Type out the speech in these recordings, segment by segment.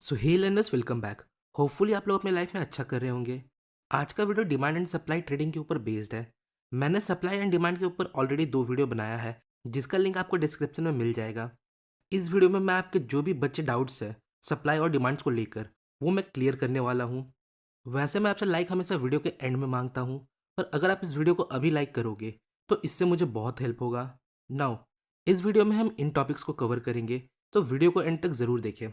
सो hey learners, welcome back. Hopefully आप लोग अपने लाइफ में अच्छा कर रहे होंगे। आज का video demand and supply trading के ऊपर बेस्ड है। मैंने सप्लाई एंड डिमांड के ऊपर ऑलरेडी 2 वीडियो बनाया है, जिसका लिंक आपको डिस्क्रिप्शन में मिल जाएगा। इस वीडियो में मैं आपके जो भी बच्चे डाउट्स है सप्लाई और डिमांड्स को लेकर, वो मैं क्लियर करने वाला हूँ। वैसे मैं आपसे लाइक हमेशा वीडियो के एंड में मांगता हूँ, पर अगर आप इस वीडियो को अभी लाइक करोगे तो इससे मुझे बहुत हेल्प होगा। नाउ, इस वीडियो में हम इन टॉपिक्स को कवर करेंगे, तो वीडियो को एंड तक ज़रूर देखें।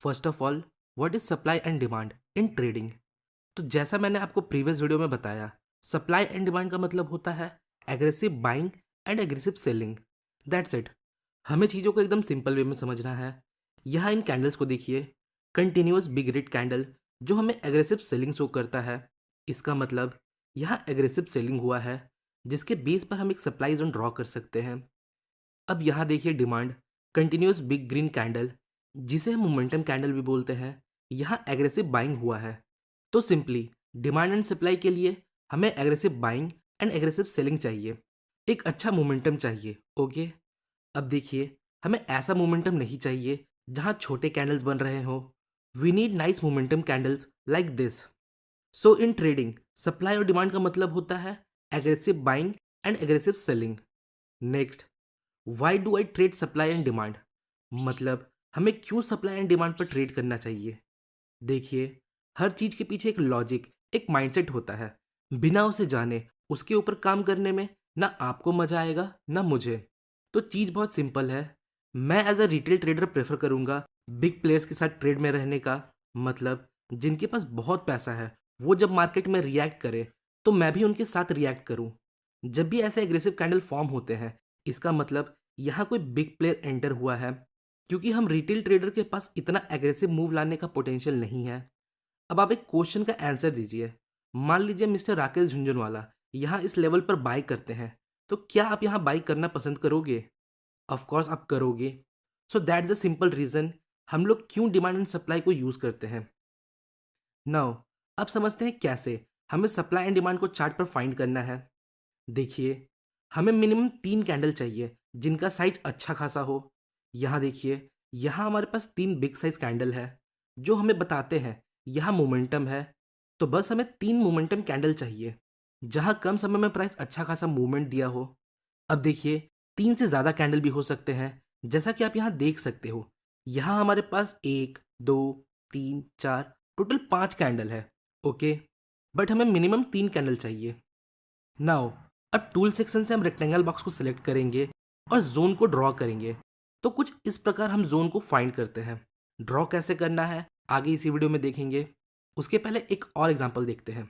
First of all, what is supply and demand in trading. तो जैसा मैंने आपको प्रीवियस वीडियो में बताया, सप्लाई एंड डिमांड का मतलब होता है aggressive buying and aggressive selling. That's it. हमें चीज़ों को एकदम सिंपल वे में समझना है। यहाँ इन कैंडल्स को देखिए, कंटिन्यूअस बिग रेड कैंडल जो हमें एग्रेसिव सेलिंग शो करता है। इसका मतलब यहाँ एग्रेसिव सेलिंग हुआ है, जिसके बेस पर हम एक सप्लाई जोन ड्रॉ कर सकते हैं। अब यहाँ देखिए demand, continuous big green candle जिसे हम मोमेंटम कैंडल भी बोलते हैं, यहाँ एग्रेसिव बाइंग हुआ है। तो सिंपली डिमांड एंड सप्लाई के लिए हमें aggressive buying and aggressive selling चाहिए, एक अच्छा मोमेंटम चाहिए। ओके, अब देखिए, हमें ऐसा मोमेंटम नहीं चाहिए जहाँ छोटे कैंडल्स बन रहे हो। We need nice momentum candles like this. So in trading, supply और डिमांड का मतलब होता है aggressive buying and aggressive selling. Next, why do I trade supply and demand, मतलब हमें क्यों सप्लाई एंड डिमांड पर ट्रेड करना चाहिए। देखिए, हर चीज़ के पीछे एक लॉजिक, एक माइंडसेट होता है। बिना उसे जाने उसके ऊपर काम करने में ना आपको मज़ा आएगा ना मुझे। तो चीज़ बहुत सिंपल है। मैं as a retail trader prefer करूँगा बिग प्लेयर्स के साथ ट्रेड में रहने का। मतलब जिनके पास बहुत पैसा है, वो जब मार्केट में रिएक्ट करे तो मैं भी उनके साथ रिएक्ट करूँ। जब भी ऐसे एग्रेसिव कैंडल फॉर्म होते हैं, इसका मतलब यहाँ कोई बिग प्लेयर एंटर हुआ है, क्योंकि हम रिटेल ट्रेडर के पास इतना एग्रेसिव मूव लाने का पोटेंशियल नहीं है। अब आप एक क्वेश्चन का आंसर दीजिए। मान लीजिए मिस्टर राकेश झुंझुनवाला यहाँ इस लेवल पर बाई करते हैं, तो क्या आप यहाँ बाई करना पसंद करोगे? ऑफ कोर्स आप करोगे। So that's the simple reason हम लोग क्यों डिमांड एंड सप्लाई को यूज करते हैं। नाउ, अब समझते हैं कैसे हमें सप्लाई एंड डिमांड को चार्ट पर फाइंड करना है। देखिए, हमें मिनिमम 3 कैंडल चाहिए जिनका साइज अच्छा खासा हो। यहाँ देखिए, यहाँ हमारे पास 3 बिग साइज कैंडल है जो हमें बताते हैं यहाँ मोमेंटम है। तो बस हमें 3 मोमेंटम कैंडल चाहिए जहाँ कम समय में प्राइस अच्छा खासा मूवमेंट दिया हो। अब देखिए, 3 से ज़्यादा कैंडल भी हो सकते हैं, जैसा कि आप यहाँ देख सकते हो। यहाँ हमारे पास 1, 2, 3, 4, टोटल 5 कैंडल है। ओके, बट हमें मिनिमम 3 कैंडल चाहिए। नाउ, अब टूल सेक्शन से हम रेक्टेंगल बॉक्स को सिलेक्ट करेंगे और जोन को ड्रॉ करेंगे। तो कुछ इस प्रकार हम जोन को फाइंड करते हैं। ड्रॉ कैसे करना है आगे इसी वीडियो में देखेंगे। उसके पहले एक और एग्जांपल देखते हैं।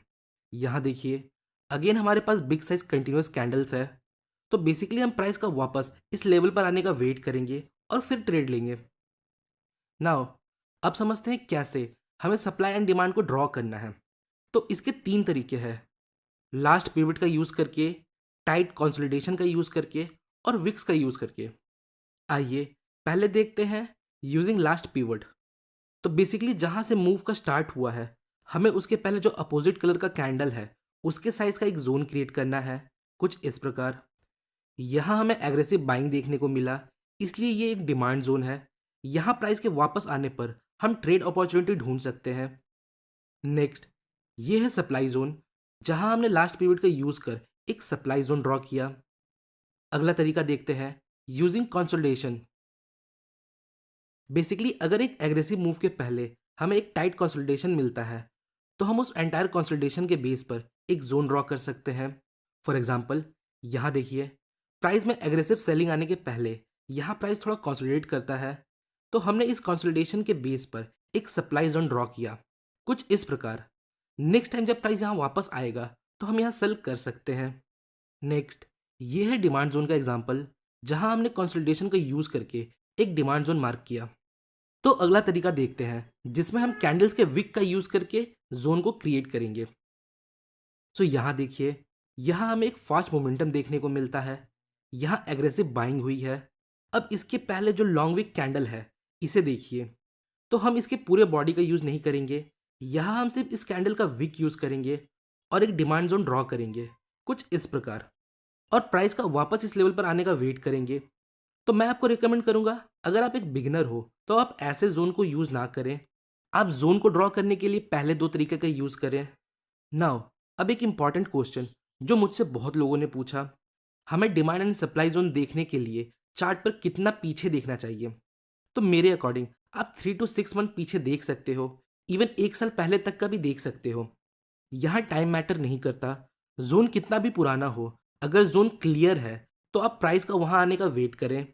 यहाँ देखिए, अगेन हमारे पास बिग साइज कंटिन्यूस कैंडल्स है। तो बेसिकली हम प्राइस का वापस इस लेवल पर आने का वेट करेंगे और फिर ट्रेड लेंगे। नाउ, अब समझते हैं कैसे हमें सप्लाई एंड डिमांड को ड्रॉ करना है। तो इसके 3 तरीके हैं। लास्ट पिवट का यूज़ करके, टाइट कंसोलिडेशन का यूज़ करके और विक्स का यूज़ करके। आइए पहले देखते हैं यूजिंग लास्ट पिवट। तो बेसिकली जहाँ से मूव का स्टार्ट हुआ है, हमें उसके पहले जो अपोजिट कलर का कैंडल है उसके साइज का एक जोन क्रिएट करना है, कुछ इस प्रकार। यहाँ हमें एग्रेसिव बाइंग देखने को मिला, इसलिए ये एक डिमांड जोन है। यहाँ प्राइस के वापस आने पर हम ट्रेड अपॉर्चुनिटी ढूंढ सकते हैं। नेक्स्ट, ये है सप्लाई जोन, जहां हमने लास्ट पीरियड का यूज़ कर एक सप्लाई जोन ड्रॉ किया। अगला तरीका देखते हैं यूजिंग कंसोलिडेशन। बेसिकली अगर एक एग्रेसिव मूव के पहले हमें एक टाइट कंसोलिडेशन मिलता है, तो हम उस एंटायर कंसोलिडेशन के बेस पर एक जोन ड्रॉ कर सकते हैं। फॉर एग्जांपल, यहाँ देखिए, प्राइस में एग्रेसिव सेलिंग आने के पहले यहाँ प्राइस थोड़ा कंसोलिडेट करता है, तो हमने इस कंसोलिडेशन के बेस पर एक सप्लाई जोन ड्रॉ किया, कुछ इस प्रकार। नेक्स्ट टाइम जब प्राइस यहाँ वापस आएगा तो हम यहाँ सेल कर सकते हैं। नेक्स्ट, ये है डिमांड जोन का एग्जांपल, जहां हमने कंसोलिडेशन का यूज़ करके एक डिमांड जोन मार्क किया। तो अगला तरीका देखते हैं जिसमें हम कैंडल्स के विक का यूज़ करके जोन को क्रिएट करेंगे। सो यहाँ देखिए, यहाँ हमें एक फास्ट मोमेंटम देखने को मिलता है। यहाँ एग्रेसिव बाइंग हुई है। अब इसके पहले जो लॉन्ग विक कैंडल है, इसे देखिए। तो हम इसके पूरे बॉडी का यूज़ नहीं करेंगे, यहाँ हम सिर्फ इस कैंडल का विक यूज़ करेंगे और एक डिमांड जोन ड्रॉ करेंगे, कुछ इस प्रकार। और प्राइस का वापस इस लेवल पर आने का वेट करेंगे। तो मैं आपको रिकमेंड करूंगा, अगर आप एक बिगिनर हो तो आप ऐसे जोन को यूज़ ना करें। आप जोन को ड्रॉ करने के लिए पहले दो तरीके का यूज़ करें। नाउ अब एक इम्पॉर्टेंट क्वेश्चन जो मुझसे बहुत लोगों ने पूछा, हमें डिमांड एंड सप्लाई जोन देखने के लिए चार्ट पर कितना पीछे देखना चाहिए। तो मेरे अकॉर्डिंग आप 3 to 6 मंथ पीछे देख सकते हो, इवन एक साल पहले तक का भी देख सकते हो। यहाँ टाइम मैटर नहीं करता, जोन कितना भी पुराना हो, अगर जोन क्लियर है तो आप प्राइस का वहाँ आने का वेट करें।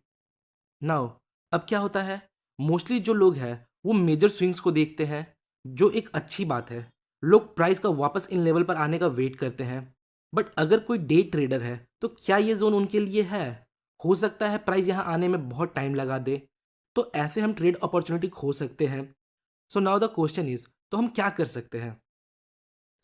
नाउ अब क्या होता है, मोस्टली जो लोग हैं वो मेजर स्विंग्स को देखते हैं, जो एक अच्छी बात है। लोग प्राइस का वापस इन लेवल पर आने का वेट करते हैं। बट अगर कोई डे ट्रेडर है तो क्या ये जोन उनके लिए है? हो सकता है प्राइस यहाँ आने में बहुत टाइम लगा दे, तो ऐसे हम ट्रेड अपॉर्चुनिटी खो सकते हैं। So now the question is, तो हम क्या कर सकते हैं?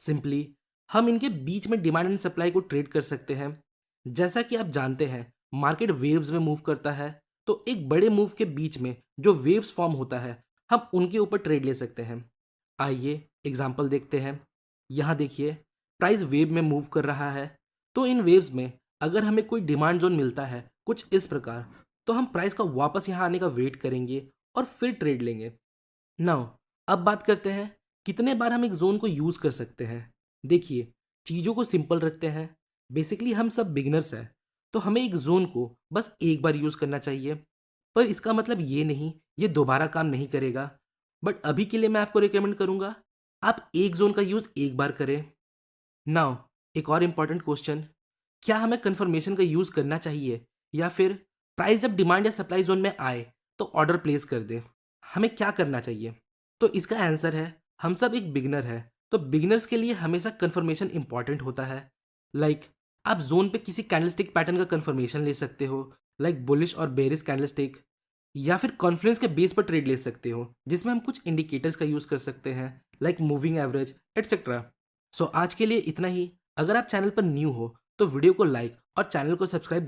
सिंपली हम इनके बीच में डिमांड एंड सप्लाई को ट्रेड कर सकते हैं। जैसा कि आप जानते हैं मार्केट वेव्स में मूव करता है, तो एक बड़े मूव के बीच में जो वेव्स फॉर्म होता है हम उनके ऊपर ट्रेड ले सकते हैं। आइए एग्जांपल देखते हैं। यहाँ देखिए प्राइस वेव में मूव कर रहा है, तो इन वेव्स में अगर हमें कोई डिमांड जोन मिलता है कुछ इस प्रकार, तो हम प्राइस का वापस यहाँ आने का वेट करेंगे और फिर ट्रेड लेंगे। नाउ अब बात करते हैं कितने बार हम एक जोन को यूज़ कर सकते हैं। देखिए चीज़ों को सिंपल रखते हैं। बेसिकली हम सब बिगनर्स हैं, तो हमें एक जोन को बस एक बार यूज़ करना चाहिए। पर इसका मतलब ये नहीं ये दोबारा काम नहीं करेगा। बट अभी के लिए मैं आपको रिकमेंड करूँगा आप एक जोन का यूज़ एक बार करें। नाउ एक और इम्पॉर्टेंट क्वेश्चन, क्या हमें कंफर्मेशन का यूज़ करना चाहिए या फिर प्राइस जब डिमांड या सप्लाई जोन में आए तो ऑर्डर प्लेस कर दे? हमें क्या करना चाहिए? तो इसका आंसर है हम सब एक बिगनर है, तो बिगनर्स के लिए हमेशा कंफर्मेशन इंपॉर्टेंट होता है। लाइक आप जोन पे किसी कैंडलस्टिक पैटर्न का कंफर्मेशन ले सकते हो, लाइक बुलिश और बेरिश कैंडलस्टिक, या फिर कॉन्फ्लुएंस के बेस पर ट्रेड ले सकते हो जिसमें हम कुछ इंडिकेटर्स का यूज़ कर सकते हैं लाइक मूविंग एवरेज एटसेट्रा। सो आज के लिए इतना ही। अगर आप चैनल पर न्यू हो तो वीडियो को लाइक और चैनल को सब्सक्राइब